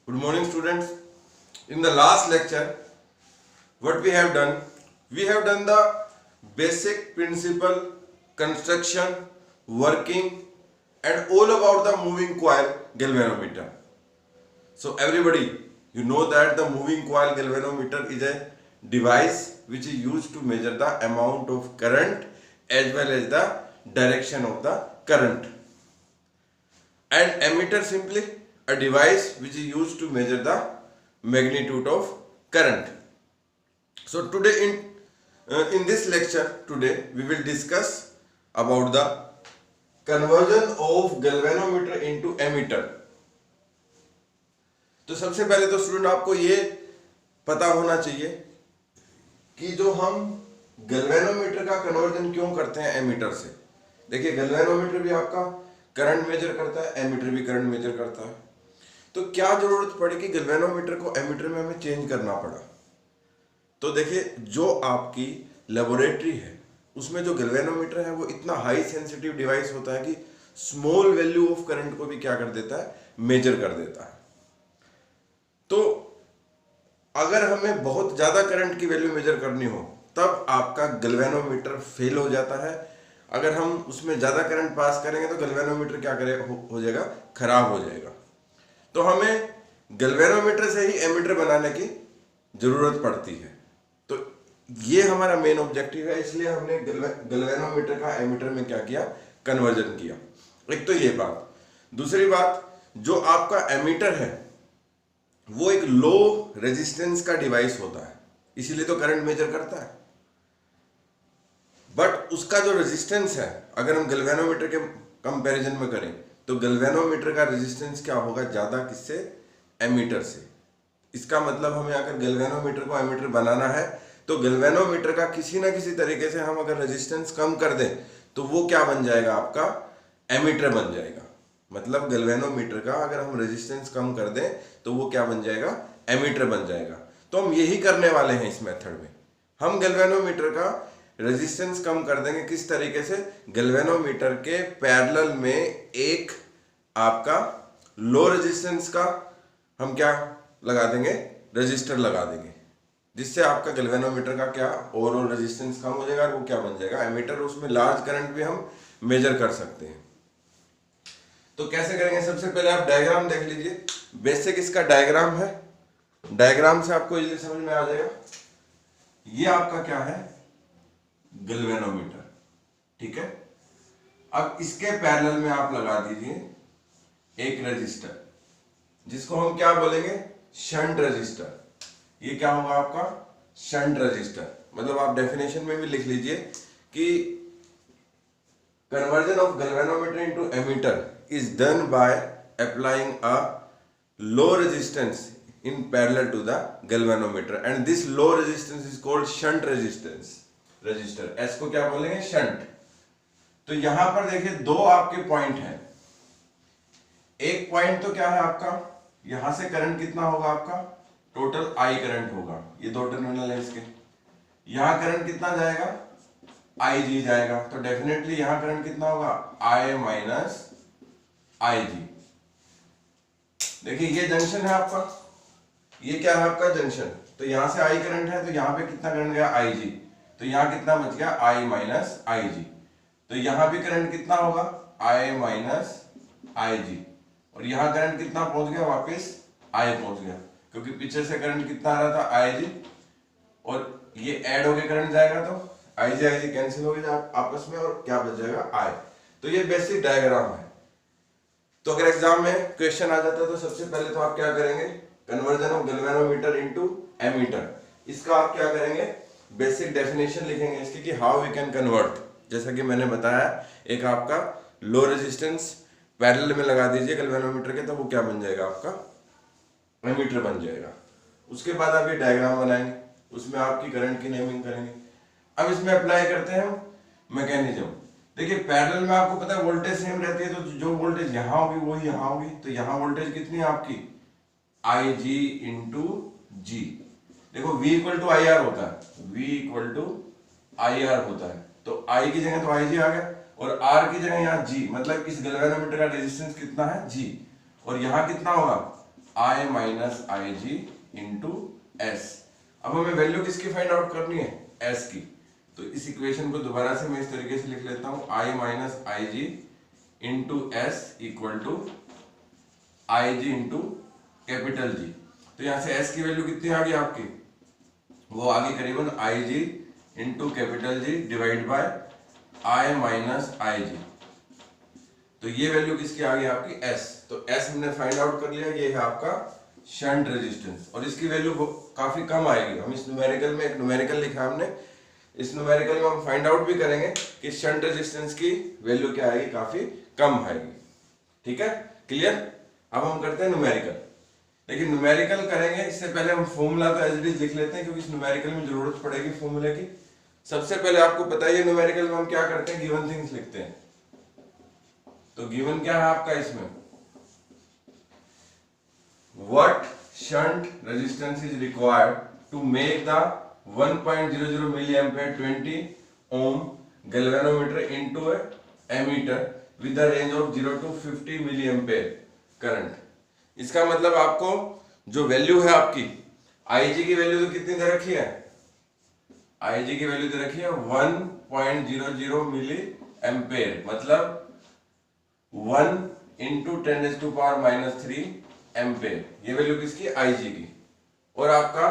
Good morning, students. In the last lecture, what we have done the basic principle, construction, working, and all about the moving coil galvanometer. So, everybody, you know that the moving coil galvanometer is a device which is used to measure the amount of current as well as the direction of the current. And ammeter simply a device which is used to measure the magnitude of current. So today in this lecture today we will discuss about the conversion of galvanometer into ammeter. तो सबसे पहले तो student आपको ये पता होना चाहिए कि जो हम गैल्वेनोमीटर का कन्वर्जन क्यों करते हैं एमीटर से। देखिए गैल्वेनोमीटर भी आपका करंट मेजर करता है, एमीटर भी करंट मेजर करता है। तो क्या जरूरत पड़ी कि गैल्वेनोमीटर को एमीटर में हमें चेंज करना पड़ा? तो देखिए जो आपकी लेबोरेटरी है उसमें जो गैल्वेनोमीटर है वो इतना हाई सेंसिटिव डिवाइस होता है कि स्मॉल वैल्यू ऑफ करंट को भी क्या कर देता है, मेजर कर देता है। तो अगर हमें बहुत ज्यादा करंट की वैल्यू मेजर करनी हो तब आपका गैल्वेनोमीटर फेल हो जाता है। अगर हम उसमें ज्यादा करंट पास करेंगे तो गैल्वेनोमीटर क्या करेगा, हो जाएगा, खराब हो जाएगा। तो हमें गैल्वेनोमीटर से ही एमीटर बनाने की जरूरत पड़ती है। तो ये हमारा मेन ऑब्जेक्टिव है, इसलिए हमने गैल्वेनोमीटर का एमीटर में क्या किया, कन्वर्जन किया। एक तो ये बात। दूसरी बात, जो आपका एमीटर है वो एक लो रेजिस्टेंस का डिवाइस होता है, इसीलिए तो करंट मेजर करता है। बट उसका जो रेजिस्टेंस है अगर हम गैल्वेनोमीटर के कंपैरिजन में करें तो गैल्वेनोमीटर का रेजिस्टेंस क्या होगा, ज्यादा किससे, एमीटर से। इसका मतलब हमें अगर गैल्वेनोमीटर को एमीटर बनाना है तो गैल्वेनोमीटर का किसी ना किसी तरीके से हम अगर रेजिस्टेंस कम कर दें तो वो क्या बन जाएगा, आपका एमीटर बन जाएगा। मतलब गैल्वेनोमीटर का अगर हम रेजिस्टेंस कम कर दें तो वो क्या बन जाएगा, एमीटर बन जाएगा। तो हम यही करने वाले हैं इस मेथड में। हम गैल्वेनोमीटर का रेजिस्टेंस कम कर देंगे। किस तरीके से? गैल्वेनोमीटर के पैरेलल में एक आपका लो रेजिस्टेंस का हम क्या लगा देंगे, रजिस्टर लगा देंगे, जिससे आपका गैल्वेनोमीटर का क्या ओवरऑल रेजिस्टेंस कम हो जाएगा और वो क्या बन जाएगा, एमीटर। उसमें लार्ज करंट भी हम मेजर कर सकते हैं। तो कैसे करेंगे? सबसे पहले आप डायग्राम देख लीजिए। बेसिक इसका डायग्राम है, डायग्राम से आपको इजीली समझ में आ जाएगा। ये आपका क्या है, गैल्वेनोमीटर, ठीक है। अब इसके पैरेलल में आप लगा दीजिए एक रजिस्टर, जिसको हम क्या बोलेंगे, शंट रजिस्टर। ये क्या होगा आपका, शंट रजिस्टर। मतलब आप डेफिनेशन में भी लिख लीजिए कि conversion of galvanometer into emitter is done by applying a low resistance in parallel to the galvanometer, and this low resistance is called shunt resistance resistor। S को क्या बोलेंगे, शंट। तो यहां पर देखिए दो आपके पॉइंट हैं। एक पॉइंट तो क्या है आपका, यहां से करंट कितना होगा आपका, टोटल आई करंट होगा। ये दो टर्मिनल है इसके। यहां करंट कितना जाएगा, आई जी जाएगा। तो डेफिनेटली यहां करंट कितना होगा, आई माइनस आई जी। देखिए ये जंक्शन है आपका, ये क्या है आपका, जंक्शन। तो यहां से आई करंट है तो यहां पे कितना करंट गया, आई जी। तो यहां कितना बच गया, आई माइनस आई जी। तो यहां भी करंट कितना होगा, आई माइनस आई जी। और यहां करंट कितना पहुंच गया, वापस आई पहुंच गया, क्योंकि पीछे से करंट कितना आ रहा था, आई जी। और ये ऐड होके करंट जाएगा तो आई जी कैंसिल हो गया आपस में, और क्या बच जाएगा, आई। तो ये बेसिक डायग्राम है। तो अगर एग्जाम में क्वेश्चन आ जाता है तो सबसे पहले तो आप क्या करेंगे, conversion of galvanometer into ammeter. इसका आप क्या करेंगे, बेसिक डेफिनेशन लिखेंगे इसकी कि हाउ वी कैन कन्वर्ट। जैसा कि मैंने बताया, एक आपका लो रेजिस्टेंस पैरेलल में लगा दीजिए गैल्वेनोमीटर के, तो वो क्या बन जाएगा, आपका एमीटर बन जाएगा। उसके बाद आप ये डायग्राम बनाएंगे, उसमें आपकी करंट की नेमिंग करेंगे। अब इसमें अप्लाई करते हैं हम मैकेनिज्म। देखिए पैरेलल में आपको पता है वोल्टेज सेम रहती है, तो जो वोल्टेज यहां होगी वही यहां होगी। तो यहां वोल्टेज कितनी है आपकी, आई जी इंटू जी। देखो V equal to I R होता है, V equal to I R होता है। तो I की जगह तो आई जी आ गया, और R की जगह यहाँ G। मतलब इस गैल्वेनोमीटर का रेजिस्टेंस कितना है, G। और यहाँ कितना होगा, I minus I G into S. अब हमें वैल्यू किसकी फाइंड आउट करनी है, एस की। तो इस इक्वेशन को दोबारा से मैं इस तरीके से लिख लेता हूं, I minus I G into S equal to I G into capital G. तो यहां से एस की वैल्यू कितनी आ गई आपकी, वो आ गई करीबन I G into capital G divide by I minus I G. तो ये वैल्यू किसकी आ गई आपकी, एस। तो एस हमने फाइंड आउट कर लिया, ये है आपका शंट रेजिस्टेंस, और इसकी वैल्यू काफी कम आएगी। हम इस न्यूमेरिकल में एक न्यूमेरिकल लिखा हमने, इस न्यूमेरिकल में हम फाइंड आउट भी करेंगे कि शंट रेजिस्टेंस की वैल्यू क्या आएगी, काफी कम आएगी। ठीक है, क्लियर। अब हम करते हैं न्यूमेरिकल। लेकिन न्यूमेरिकल करेंगे इससे पहले हम फॉर्मूला तो एज इट इज लिख लेते हैं, क्योंकि इस न्यूमेरिकल में जरूरत पड़ेगी फॉर्मूले की। सबसे पहले आपको पता है न्यूमेरिकल में हम क्या करते हैं, गिवन थिंग्स लिखते हैं। तो गिवन क्या है आपका इसमें, what shunt resistance is required to make the 1.00 milli ampere 20 ohm galvanometer into ammeter with the range of 0 to 50 milli ampere current. इसका मतलब आपको जो वैल्यू है आपकी IG की वैल्यू तो कितनी दे रखी है, IG की वैल्यू दे रखी है 1.00 मिली एम्पेयर, मतलब 1 इंटू 10⁻³ एम्पेयर। ये वैल्यू किसकी, IG की। और आपका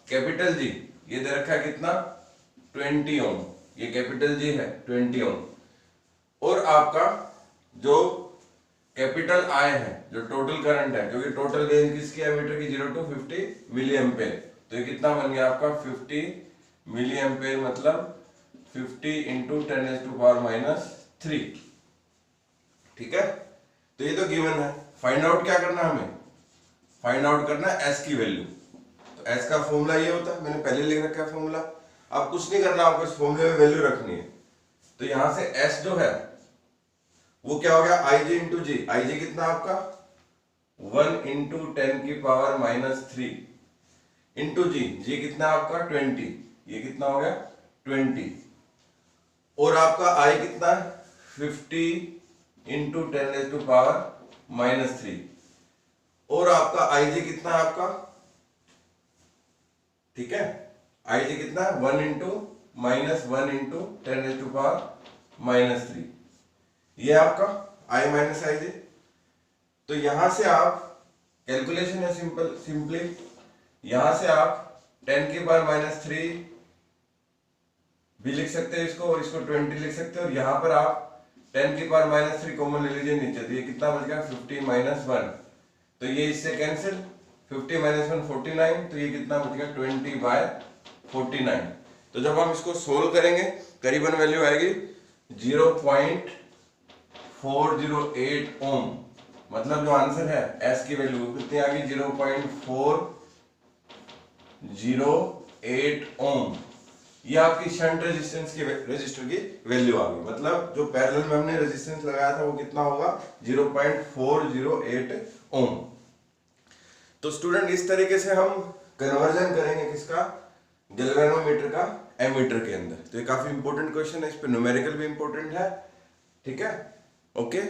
कैपिटल जी ये दे रखा है कितना, 20 ओम, ये कैपिटल जी है 20 ओम। और आपका जो कैपिटल I है, जो टोटल करंट है, क्योंकि टोटल रेंज किसकी है मीटर की, 0 to 50 मिली एम्पेयर। तो ये कितना बन गया आपका 50 मिली एम्पेयर, मतलब 50 इंटू 10⁻³ ठीक है। तो ये तो गिवन है। फाइंड आउट क्या करना है हमें, फाइंड आउट करना है एस की वैल्यू। तो एस का फॉर्मूला ये होता है, मैंने पहले लिख रखा है फॉर्मूला। अब कुछ नहीं करना, आपको इस फॉर्मूले में वैल्यू रखनी है। तो यहां से एस जो है वो क्या हो गया, आई जी इंटू जी। आई जी कितना आपका 1 इंटू 10⁻³ इंटू जी, जी कितना आपका 20, ये कितना हो गया 20। और आपका आई कितना 50 इंटू 10⁻³ और आपका आई जी कितना है आपका, ठीक है, आई जी कितना है 1 इंटू -1 इंटू 10⁻³ ये आपका आई माइनस आई जी। तो यहां से आप कैलकुलेशन है सिंपली, यहां से आप 10⁻³ भी लिख सकते हैं इसको, और इसको 20 लिख सकते हैं, और यहां पर आप 10⁻³ कॉमन ले लीजिए नीचे। तो ये कितना बच गया 50 - 1, तो ये इससे कैंसिल, 50 - 1 49, तो ये कितना बच गया 20/49। तो जब हम इसको सोल्व करेंगे करीबन वैल्यू आएगी 0.408 ओम, मतलब जो आंसर है एस की वैल्यू कितनी आ गई 0.408 ओम। ये आपकी शंट रेजिस्टेंस की रेजिस्टर की वैल्यू आ गई, मतलब जो पैरेलल में हमने रेजिस्टेंस लगाया था वो कितना होगा 0.408 ओम। तो स्टूडेंट इस तरीके से हम कन्वर्जन करेंगे किसका, गैल्वेनोमीटर का एमीटर के अंदर। तो ये काफी इंपॉर्टेंट क्वेश्चन है, इस पे न्यूमेरिकल भी इंपॉर्टेंट है। ठीक है, ओके।